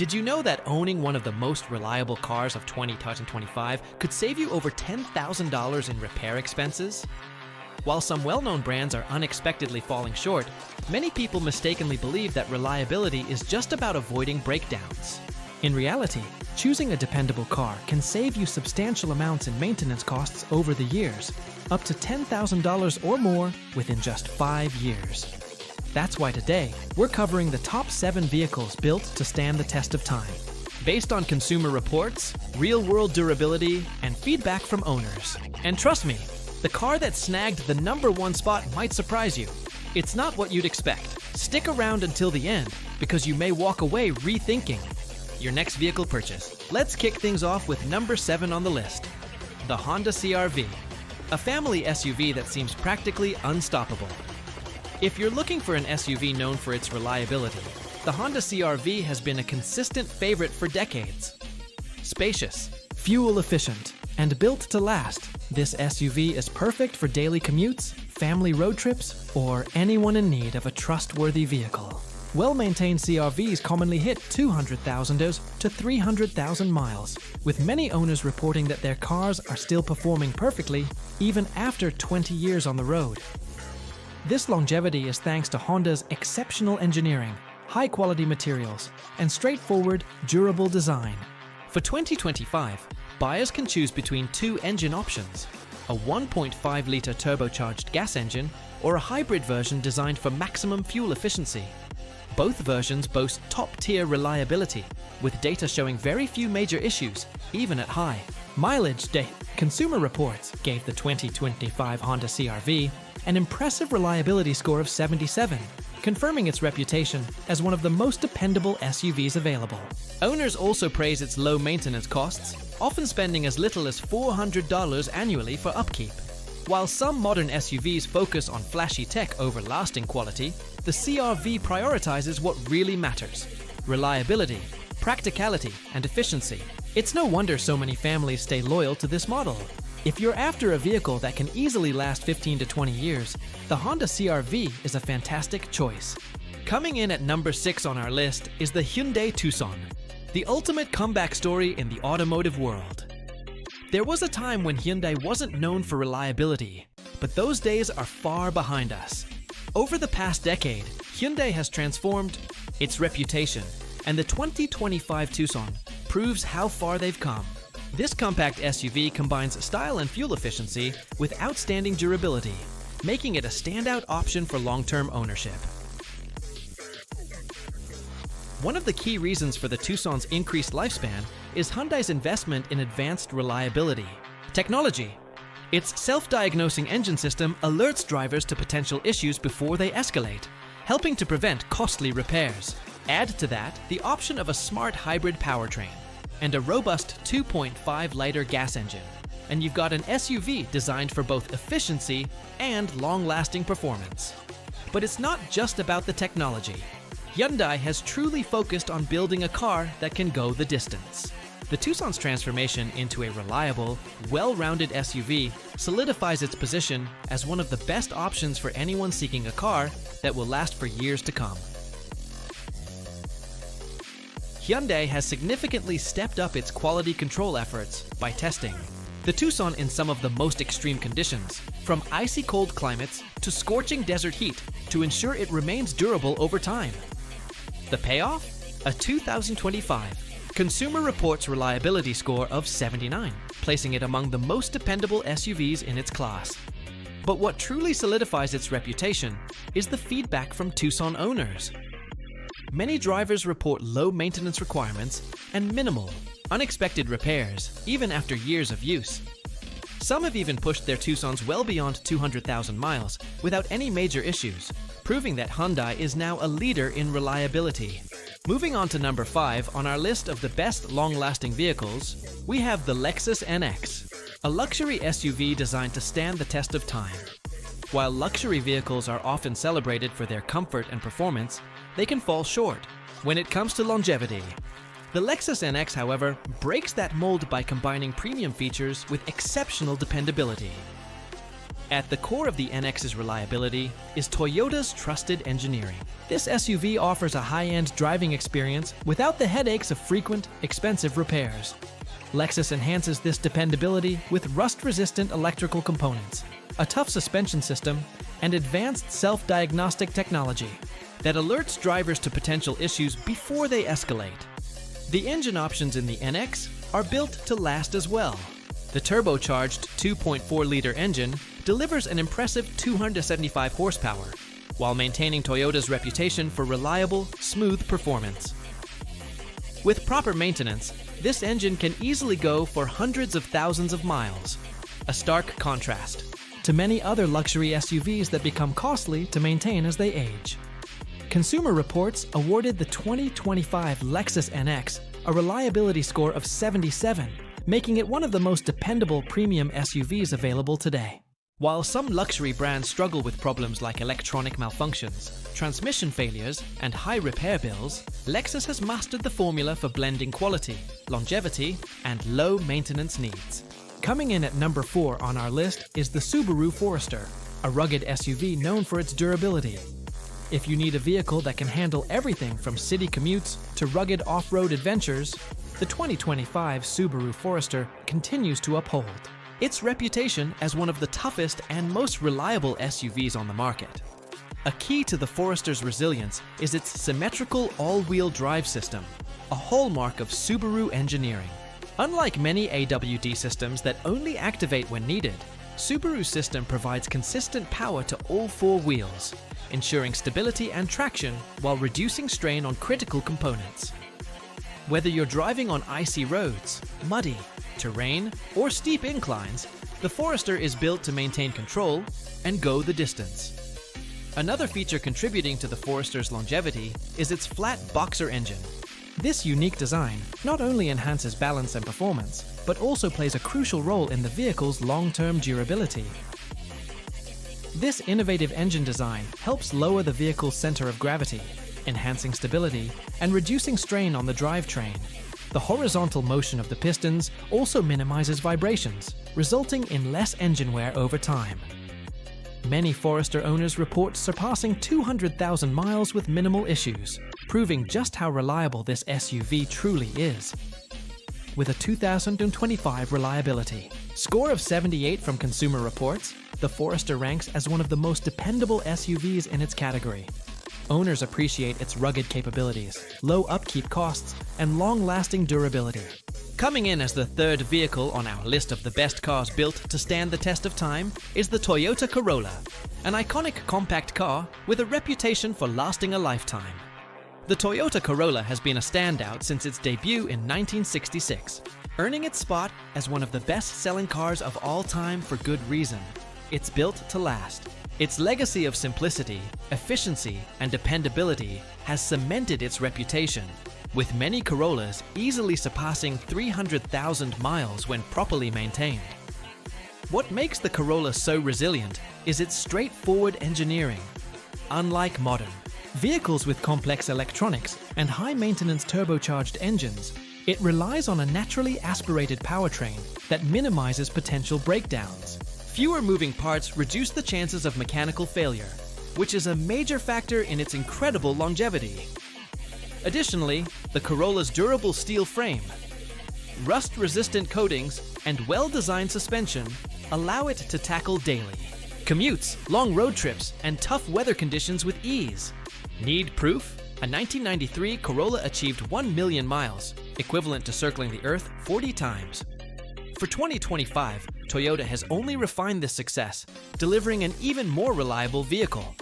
Did you know that owning one of the most reliable cars of 2025 could save you over $10,000 in repair expenses? While some well-known brands are unexpectedly falling short, many people mistakenly believe that reliability is just about avoiding breakdowns. In reality, choosing a dependable car can save you substantial amounts in maintenance costs over the years, up to $10,000 or more within just 5 years. That's why today, we're covering the top 7 vehicles built to stand the test of time, based on consumer reports, real-world durability, and feedback from owners. And trust me, the car that snagged the #1 spot might surprise you. It's not what you'd expect. Stick around until the end, because you may walk away rethinking your next vehicle purchase. Let's kick things off with number 7 on the list, the Honda CR-V, a family SUV that seems practically unstoppable. If you're looking for an SUV known for its reliability, the Honda CR-V has been a consistent favorite for decades. Spacious, fuel efficient, and built to last, this SUV is perfect for daily commutes, family road trips, or anyone in need of a trustworthy vehicle. Well-maintained CR-Vs commonly hit 200,000 to 300,000 miles, with many owners reporting that their cars are still performing perfectly even after 20 years on the road. This longevity is thanks to Honda's exceptional engineering, high-quality materials, and straightforward, durable design. For 2025, buyers can choose between 2 engine options, a 1.5-liter turbocharged gas engine or a hybrid version designed for maximum fuel efficiency. Both versions boast top-tier reliability, with data showing very few major issues, even at high mileage. Consumer Reports gave the 2025 Honda CR-V an impressive reliability score of 77, confirming its reputation as one of the most dependable SUVs available. Owners also praise its low maintenance costs, often spending as little as $400 annually for upkeep. While some modern SUVs focus on flashy tech over lasting quality, the CR-V prioritizes what really matters: reliability, practicality, and efficiency. It's no wonder so many families stay loyal to this model. If you're after a vehicle that can easily last 15 to 20 years, the Honda CR-V is a fantastic choice. Coming in at number 6 on our list is the Hyundai Tucson, the ultimate comeback story in the automotive world. There was a time when Hyundai wasn't known for reliability, but those days are far behind us. Over the past decade, Hyundai has transformed its reputation, and the 2025 Tucson proves how far they've come. This compact SUV combines style and fuel efficiency with outstanding durability, making it a standout option for long-term ownership. One of the key reasons for the Tucson's increased lifespan is Hyundai's investment in advanced reliability technology. Its self-diagnosing engine system alerts drivers to potential issues before they escalate, helping to prevent costly repairs. Add to that the option of a smart hybrid powertrain and a robust 2.5-liter gas engine, and you've got an SUV designed for both efficiency and long-lasting performance. But it's not just about the technology. Hyundai has truly focused on building a car that can go the distance. The Tucson's transformation into a reliable, well-rounded SUV solidifies its position as one of the best options for anyone seeking a car that will last for years to come. Hyundai has significantly stepped up its quality control efforts by testing the Tucson in some of the most extreme conditions, from icy cold climates to scorching desert heat, to ensure it remains durable over time. The payoff? A 2025 Consumer Reports reliability score of 79, placing it among the most dependable SUVs in its class. But what truly solidifies its reputation is the feedback from Tucson owners. Many drivers report low maintenance requirements and minimal, unexpected repairs, even after years of use. Some have even pushed their Tucsons well beyond 200,000 miles without any major issues, proving that Hyundai is now a leader in reliability. Moving on to number 5 on our list of the best long-lasting vehicles, we have the Lexus NX, a luxury SUV designed to stand the test of time. While luxury vehicles are often celebrated for their comfort and performance, they can fall short when it comes to longevity. The Lexus NX, however, breaks that mold by combining premium features with exceptional dependability. At the core of the NX's reliability is Toyota's trusted engineering. This SUV offers a high-end driving experience without the headaches of frequent, expensive repairs. Lexus enhances this dependability with rust-resistant electrical components, a tough suspension system, and advanced self-diagnostic technology that alerts drivers to potential issues before they escalate. The engine options in the NX are built to last as well. The turbocharged 2.4-liter engine delivers an impressive 275 horsepower, while maintaining Toyota's reputation for reliable, smooth performance. With proper maintenance, this engine can easily go for hundreds of thousands of miles, a stark contrast to many other luxury SUVs that become costly to maintain as they age. Consumer Reports awarded the 2025 Lexus NX a reliability score of 77, making it one of the most dependable premium SUVs available today. While some luxury brands struggle with problems like electronic malfunctions, transmission failures, and high repair bills, Lexus has mastered the formula for blending quality, longevity, and low maintenance needs. Coming in at number 4 on our list is the Subaru Forester, a rugged SUV known for its durability. If you need a vehicle that can handle everything from city commutes to rugged off-road adventures, the 2025 Subaru Forester continues to uphold its reputation as one of the toughest and most reliable SUVs on the market. A key to the Forester's resilience is its symmetrical all-wheel drive system, a hallmark of Subaru engineering. Unlike many AWD systems that only activate when needed, Subaru's system provides consistent power to all 4 wheels, ensuring stability and traction while reducing strain on critical components. Whether you're driving on icy roads, muddy terrain, or steep inclines, the Forester is built to maintain control and go the distance. Another feature contributing to the Forester's longevity is its flat boxer engine. This unique design not only enhances balance and performance, but also plays a crucial role in the vehicle's long-term durability. This innovative engine design helps lower the vehicle's center of gravity, enhancing stability and reducing strain on the drivetrain. The horizontal motion of the pistons also minimizes vibrations, resulting in less engine wear over time. Many Forester owners report surpassing 200,000 miles with minimal issues, proving just how reliable this SUV truly is. With a 2025 reliability score of 78 from Consumer Reports, the Forester ranks as one of the most dependable SUVs in its category. Owners appreciate its rugged capabilities, low upkeep costs, and long-lasting durability. Coming in as the 3rd vehicle on our list of the best cars built to stand the test of time is the Toyota Corolla, an iconic compact car with a reputation for lasting a lifetime. The Toyota Corolla has been a standout since its debut in 1966, earning its spot as one of the best-selling cars of all time for good reason. It's built to last. Its legacy of simplicity, efficiency, and dependability has cemented its reputation, with many Corollas easily surpassing 300,000 miles when properly maintained. What makes the Corolla so resilient is its straightforward engineering. Unlike modern vehicles with complex electronics and high-maintenance turbocharged engines, it relies on a naturally aspirated powertrain that minimizes potential breakdowns. Fewer moving parts reduce the chances of mechanical failure, which is a major factor in its incredible longevity. Additionally, the Corolla's durable steel frame, rust-resistant coatings, and well-designed suspension allow it to tackle daily commutes, long road trips, and tough weather conditions with ease. Need proof? A 1993 Corolla achieved 1 million miles, equivalent to circling the Earth 40 times. For 2025, Toyota has only refined this success, delivering an even more reliable vehicle.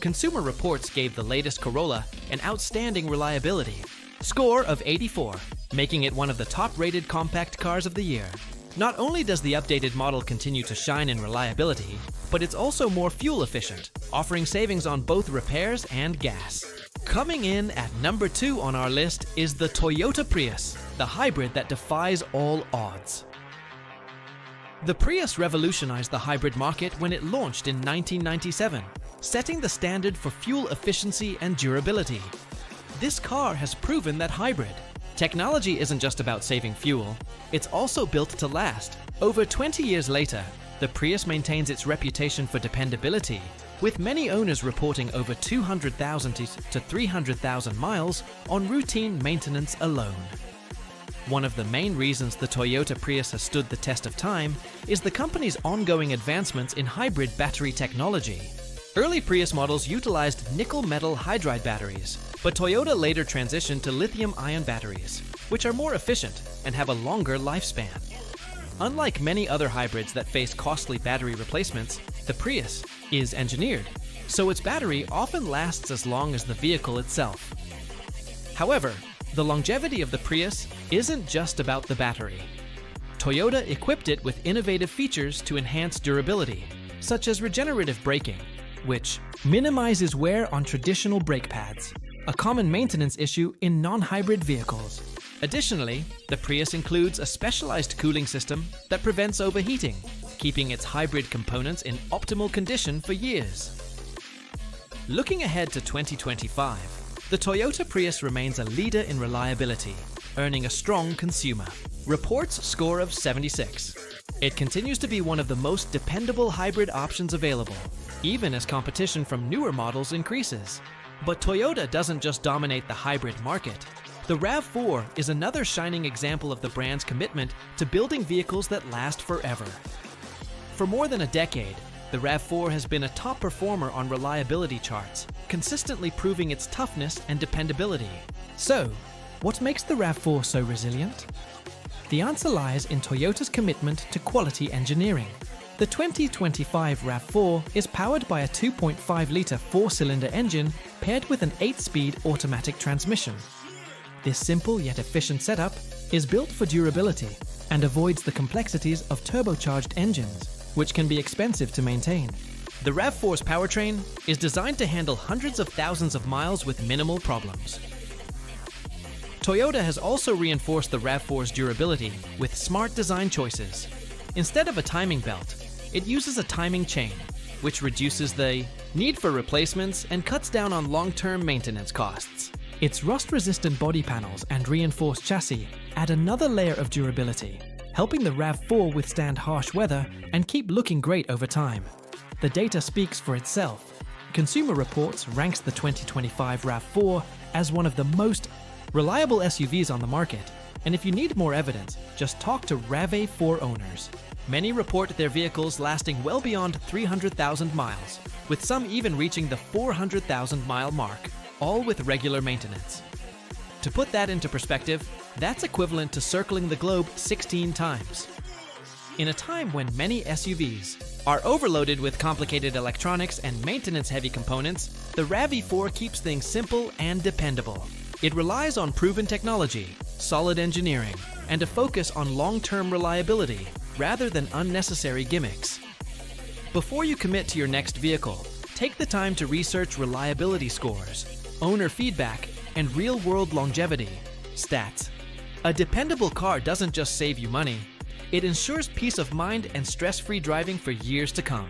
Consumer Reports gave the latest Corolla an outstanding reliability score of 84, making it one of the top-rated compact cars of the year. Not only does the updated model continue to shine in reliability, but it's also more fuel efficient, offering savings on both repairs and gas. Coming in at number 2 on our list is the Toyota Prius, the hybrid that defies all odds. The Prius revolutionized the hybrid market when it launched in 1997, setting the standard for fuel efficiency and durability. This car has proven that hybrid technology isn't just about saving fuel, it's also built to last. Over 20 years later, The Prius maintains its reputation for dependability, with many owners reporting over 200,000 to 300,000 miles on routine maintenance alone. One of the main reasons the Toyota Prius has stood the test of time is the company's ongoing advancements in hybrid battery technology. Early Prius models utilized nickel metal hydride batteries, but Toyota later transitioned to lithium-ion batteries, which are more efficient and have a longer lifespan. Unlike many other hybrids that face costly battery replacements, the Prius is engineered, so its battery often lasts as long as the vehicle itself. However, the longevity of the Prius isn't just about the battery. Toyota equipped it with innovative features to enhance durability, such as regenerative braking, which minimizes wear on traditional brake pads, a common maintenance issue in non-hybrid vehicles. Additionally, the Prius includes a specialized cooling system that prevents overheating, keeping its hybrid components in optimal condition for years. Looking ahead to 2025, the Toyota Prius remains a leader in reliability, earning a strong consumer reports score of 76. It continues to be one of the most dependable hybrid options available, even as competition from newer models increases. But Toyota doesn't just dominate the hybrid market. The RAV4 is another shining example of the brand's commitment to building vehicles that last forever. For more than a decade, the RAV4 has been a top performer on reliability charts, consistently proving its toughness and dependability. So, what makes the RAV4 so resilient? The answer lies in Toyota's commitment to quality engineering. The 2025 RAV4 is powered by a 2.5-litre four-cylinder engine paired with an 8-speed automatic transmission. This simple yet efficient setup is built for durability and avoids the complexities of turbocharged engines, which can be expensive to maintain. The RAV4's powertrain is designed to handle hundreds of thousands of miles with minimal problems. Toyota has also reinforced the RAV4's durability with smart design choices. Instead of a timing belt, it uses a timing chain, which reduces the need for replacements and cuts down on long-term maintenance costs. Its rust-resistant body panels and reinforced chassis add another layer of durability, helping the RAV4 withstand harsh weather and keep looking great over time. The data speaks for itself. Consumer Reports ranks the 2025 RAV4 as one of the most reliable SUVs on the market, and if you need more evidence, just talk to RAV4 owners. Many report their vehicles lasting well beyond 300,000 miles, with some even reaching the 400,000-mile mark, all with regular maintenance. To put that into perspective, that's equivalent to circling the globe 16 times. In a time when many SUVs are overloaded with complicated electronics and maintenance-heavy components, the RAV4 keeps things simple and dependable. It relies on proven technology, solid engineering, and a focus on long-term reliability rather than unnecessary gimmicks. Before you commit to your next vehicle, take the time to research reliability scores, owner feedback, and real-world longevity stats. A dependable car doesn't just save you money, it ensures peace of mind and stress-free driving for years to come.